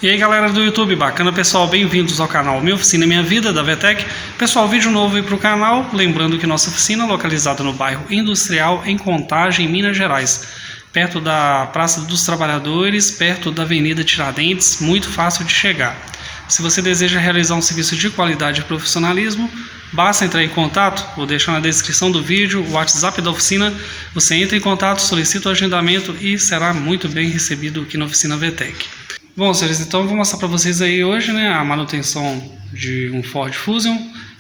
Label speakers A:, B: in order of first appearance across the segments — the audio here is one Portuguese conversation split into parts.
A: E aí galera do YouTube, bacana pessoal, bem-vindos ao canal Minha Oficina Minha Vida da VTEC. Pessoal, vídeo novo aí para o canal, lembrando que nossa oficina é localizada no bairro Industrial, em Contagem, Minas Gerais, perto da Praça dos Trabalhadores, perto da Avenida Tiradentes, muito fácil de chegar. Se você deseja realizar um serviço de qualidade e profissionalismo, basta entrar em contato, vou deixar na descrição do vídeo o WhatsApp da oficina. Você entra em contato, solicita o agendamento e será muito bem recebido aqui na oficina VTEC. Bom, senhores, então eu vou mostrar para vocês aí hoje, né, a manutenção de um Ford Fusion,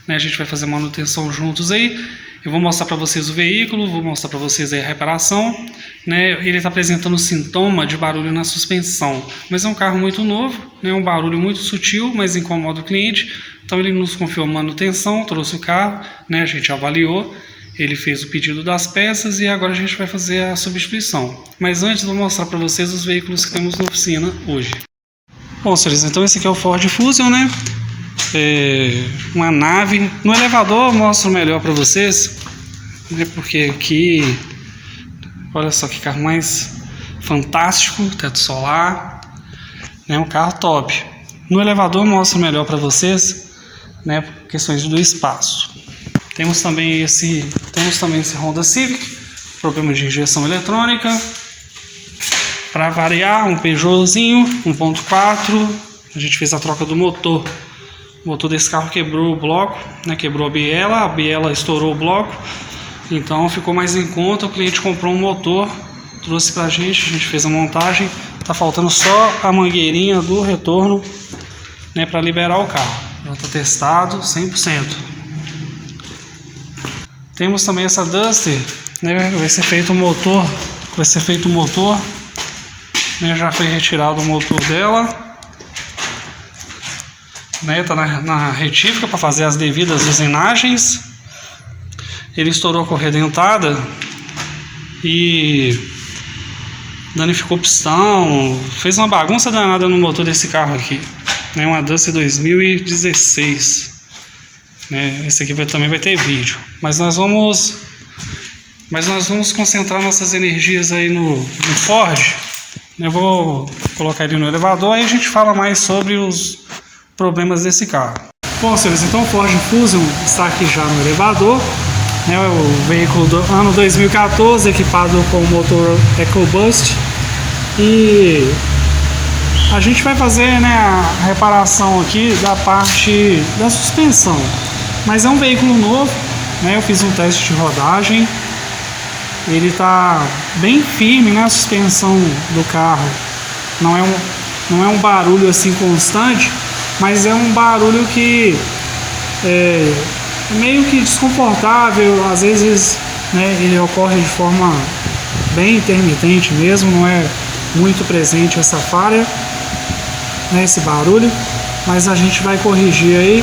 A: né, a gente vai fazer manutenção juntos aí. Eu vou mostrar para vocês o veículo, vou mostrar para vocês aí a reparação, né, ele está apresentando sintoma de barulho na suspensão, mas é um carro muito novo, né, um barulho muito sutil, mas incomoda o cliente, então ele nos confiou a manutenção, trouxe o carro, né, a gente avaliou, ele fez o pedido das peças e agora a gente vai fazer a substituição. Mas antes eu vou mostrar para vocês os veículos que temos na oficina hoje. Bom, senhores, então esse aqui é o Ford Fusion, né? Uma nave. No elevador eu mostro melhor para vocês, né? Porque aqui, olha só que carro mais fantástico, teto solar, né? Um carro top. No elevador eu mostro melhor para vocês, né? Por questões do espaço. Temos também esse Honda Civic, problema de injeção eletrônica. Para variar, um Peugeotzinho 1.4, a gente fez a troca do motor. O motor desse carro quebrou o bloco, né? Quebrou a biela estourou o bloco, então ficou mais em conta. O cliente comprou um motor, trouxe pra gente, a gente fez a montagem. Tá faltando só a mangueirinha do retorno, né, para liberar o carro. Já tá testado 100%. Temos também essa Duster, né? Vai ser feito o motor, né, já foi retirado o motor dela, né, tá na retífica para fazer as devidas usenagens. Ele estourou a correia dentada e danificou o pistão, fez uma bagunça danada no motor desse carro aqui, né, uma Duster 2016, né, esse aqui também vai ter vídeo, mas nós vamos concentrar nossas energias aí no Ford. Eu vou colocar ele no elevador, aí a gente fala mais sobre os problemas desse carro. Bom, senhores, então o Ford Fusion está aqui já no elevador, né, o veículo do ano 2014, equipado com o motor EcoBoost, e a gente vai fazer, né, a reparação aqui da parte da suspensão, mas é um veículo novo, né, eu fiz um teste de rodagem. Ele está bem firme, né? A suspensão do carro não é um barulho assim constante, mas é um barulho que é meio que desconfortável. Às vezes, né, ele ocorre de forma bem intermitente mesmo, não é muito presente essa falha, né, esse barulho, mas a gente vai corrigir aí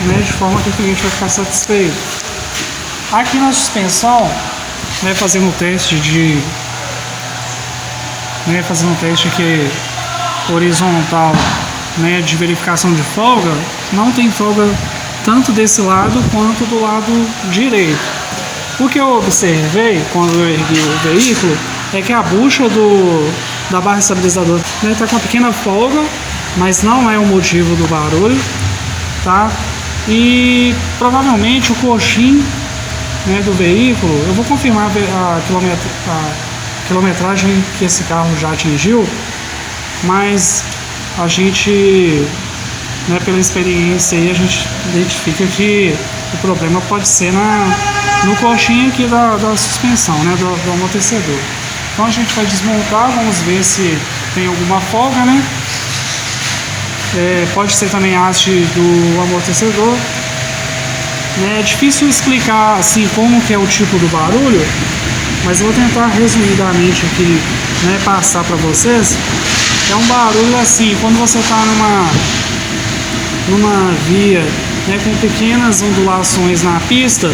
A: né, de forma que o cliente vai ficar satisfeito. Aqui na suspensão, né, fazendo um teste aqui horizontal, né, de verificação de folga, não tem folga tanto desse lado quanto do lado direito. O que eu observei quando eu ergui o veículo é que a bucha da barra estabilizadora está com uma pequena folga, mas não é o motivo do barulho, tá? E provavelmente o coxim, né, do veículo, eu vou confirmar a quilometragem que esse carro já atingiu, mas a gente, né, pela experiência aí, a gente identifica que o problema pode ser no coxim aqui da suspensão, né, do amortecedor. Então a gente vai desmontar, vamos ver se tem alguma folga, né? Pode ser também haste do amortecedor, né? É difícil explicar assim como que é o tipo do barulho, mas eu vou tentar resumidamente aqui, né, passar para vocês. É um barulho assim, quando você está numa via, né, com pequenas ondulações na pista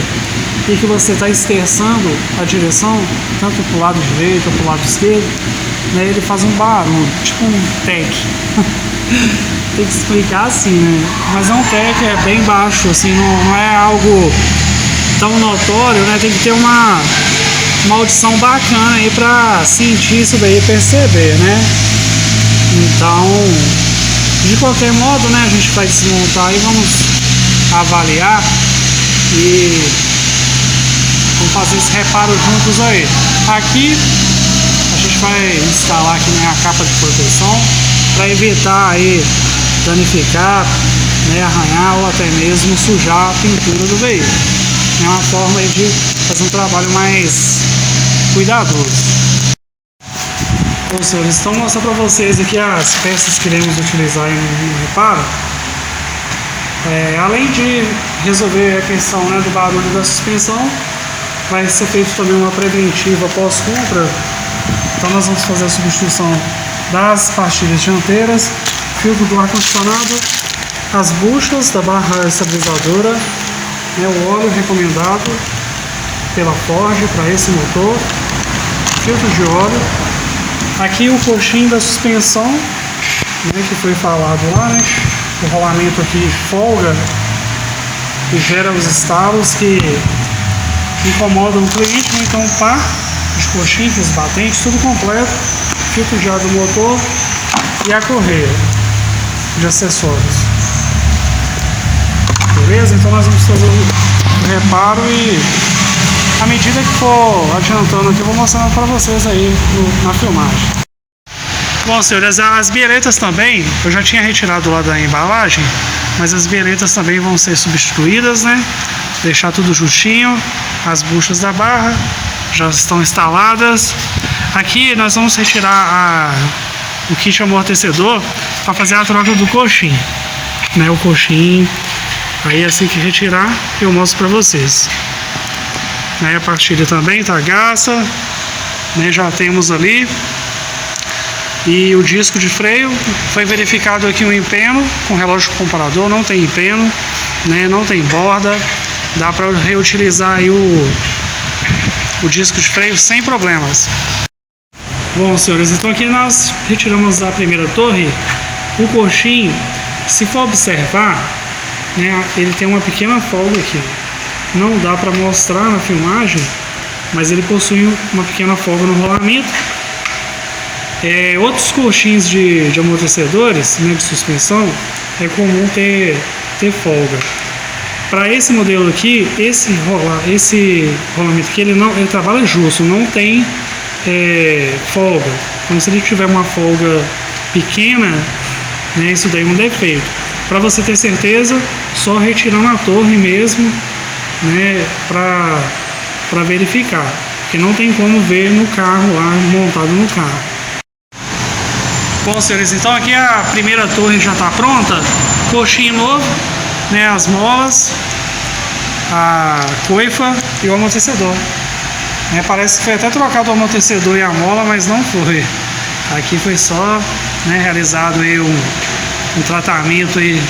A: e que você está esterçando a direção, tanto para o lado direito ou para o lado esquerdo, né, ele faz um barulho, tipo um tec. Tem que explicar assim, né? Mas é um tec, é bem baixo, assim, não é algo tão notório, né? Tem que ter uma audição bacana aí para sentir isso daí e perceber, né? Então, de qualquer modo, né, a gente vai desmontar e vamos avaliar e vamos fazer esse reparo juntos aí. Aqui a gente vai instalar aqui, né, a capa de proteção para evitar aí danificar, né, arranhar ou até mesmo sujar a pintura do veículo. É uma forma aí de fazer um trabalho mais cuidadoso. Bom, senhores, então vou mostrar para vocês aqui as peças que iremos utilizar no reparo. Além de resolver a questão, né, do barulho da suspensão, vai ser feito também uma preventiva pós-compra. Então nós vamos fazer a substituição das pastilhas dianteiras, filtro do ar-condicionado, as buchas da barra estabilizadora, né, o óleo recomendado pela Ford para esse motor, filtro de óleo, aqui o coxinho da suspensão, né, que foi falado lá, né, o rolamento aqui folga e gera os estalos que incomodam o cliente, né? Então par de coxinhas, batentes, tudo completo, filtro de ar do motor e a correia de acessórios. Beleza? Então nós vamos fazer o reparo e à medida que for adiantando aqui eu vou mostrando para vocês aí na filmagem. Bom, senhores, as bieletas também, eu já tinha retirado lá da embalagem, mas as bieletas também vão ser substituídas, né? Deixar tudo justinho, as buchas da barra já estão instaladas. Aqui nós vamos retirar o kit amortecedor para fazer a troca do coxinho, né? O coxinho, aí assim que retirar eu mostro para vocês. Aí a pastilha também está gasta, né? Já temos ali. E o disco de freio, foi verificado aqui um empeno com relógio comparador, não tem empeno, né? Não tem borda, dá para reutilizar aí o disco de freio sem problemas. Bom, senhores, então aqui nós retiramos a primeira torre. O coxinho, se for observar, né, ele tem uma pequena folga aqui, não dá para mostrar na filmagem, mas ele possui uma pequena folga no rolamento. Outros coxins de amortecedores, né, de suspensão, é comum ter folga. Para esse modelo aqui, esse rolamento aqui, ele trabalha justo, não tem folga. Então, se ele tiver uma folga pequena, né, isso daí é um defeito. Para você ter certeza, só retirando a torre mesmo, né, para verificar, porque não tem como ver no carro lá, montado no carro. Bom, senhores, então aqui a primeira torre já está pronta, coxinho novo, né, as molas, a coifa e o amortecedor. Parece que foi até trocado o amortecedor e a mola, mas não foi. Aqui foi só, né, realizado aí um tratamento aí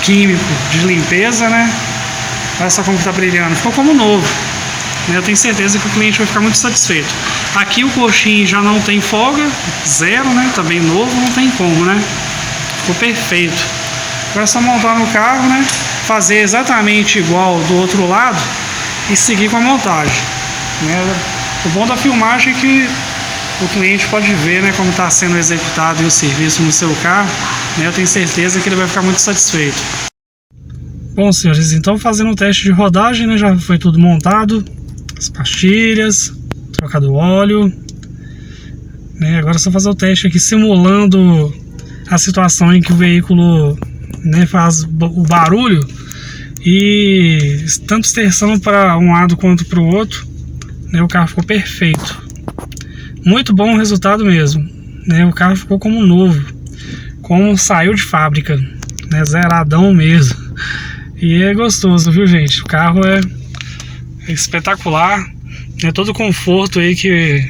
A: químico de limpeza, né? Olha só como está brilhando, ficou como novo. Eu tenho certeza que o cliente vai ficar muito satisfeito. Aqui o coxinho já não tem folga, zero, né? Também novo, não tem como, né? Ficou perfeito. Agora é só montar no carro, né? Fazer exatamente igual do outro lado e seguir com a montagem, né? O bom da filmagem é que o cliente pode ver, né, como está sendo executado o serviço no seu carro, né? Eu tenho certeza que ele vai ficar muito satisfeito. Bom, senhores, então fazendo o teste de rodagem, né? Já foi tudo montado. As pastilhas, trocado o óleo, né? Agora é só fazer o teste aqui simulando a situação em que o veículo, né, faz o barulho e tanto esterçando para um lado quanto para o outro, né? O carro ficou perfeito, muito bom o resultado mesmo, né? O carro ficou como novo, como saiu de fábrica, né? Zeradão mesmo, e é gostoso, viu, gente? O carro é espetacular, né? Todo o conforto aí que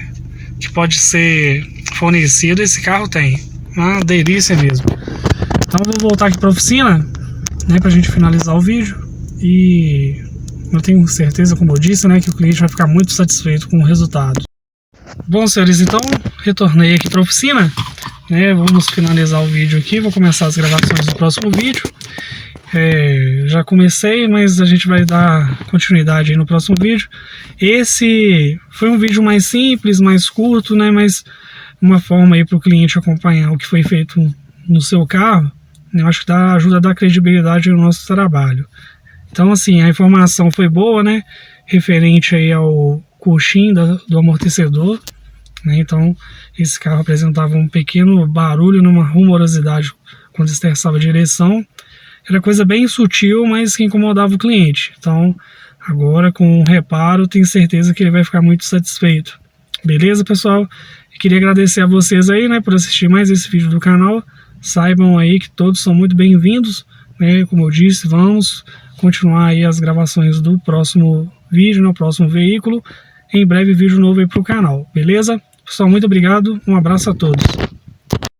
A: pode ser fornecido, esse carro tem. Uma delícia mesmo. Então eu vou voltar aqui para a oficina, né, pra gente finalizar o vídeo. E eu tenho certeza, como eu disse, né, que o cliente vai ficar muito satisfeito com o resultado. Bom, senhores, então retornei aqui para a oficina, né? Vamos finalizar o vídeo aqui, vou começar as gravações do próximo vídeo. Já comecei, mas a gente vai dar continuidade aí no próximo vídeo. Esse foi um vídeo mais simples, mais curto, né? Mas uma forma aí para o cliente acompanhar o que foi feito no seu carro, né? Eu acho que ajuda a dar credibilidade ao nosso trabalho. Então, assim, a informação foi boa, né? Referente aí ao coxim do amortecedor, né? Então, esse carro apresentava um pequeno barulho, numa rumorosidade quando esterçava a direção. Era coisa bem sutil, mas que incomodava o cliente. Então, agora com o reparo, tenho certeza que ele vai ficar muito satisfeito. Beleza, pessoal? Eu queria agradecer a vocês aí, né, por assistir mais esse vídeo do canal. Saibam aí que todos são muito bem-vindos, né? Como eu disse, vamos continuar aí as gravações do próximo vídeo, no próximo veículo. Em breve vídeo novo aí pro canal, beleza? Pessoal, muito obrigado, um abraço a todos.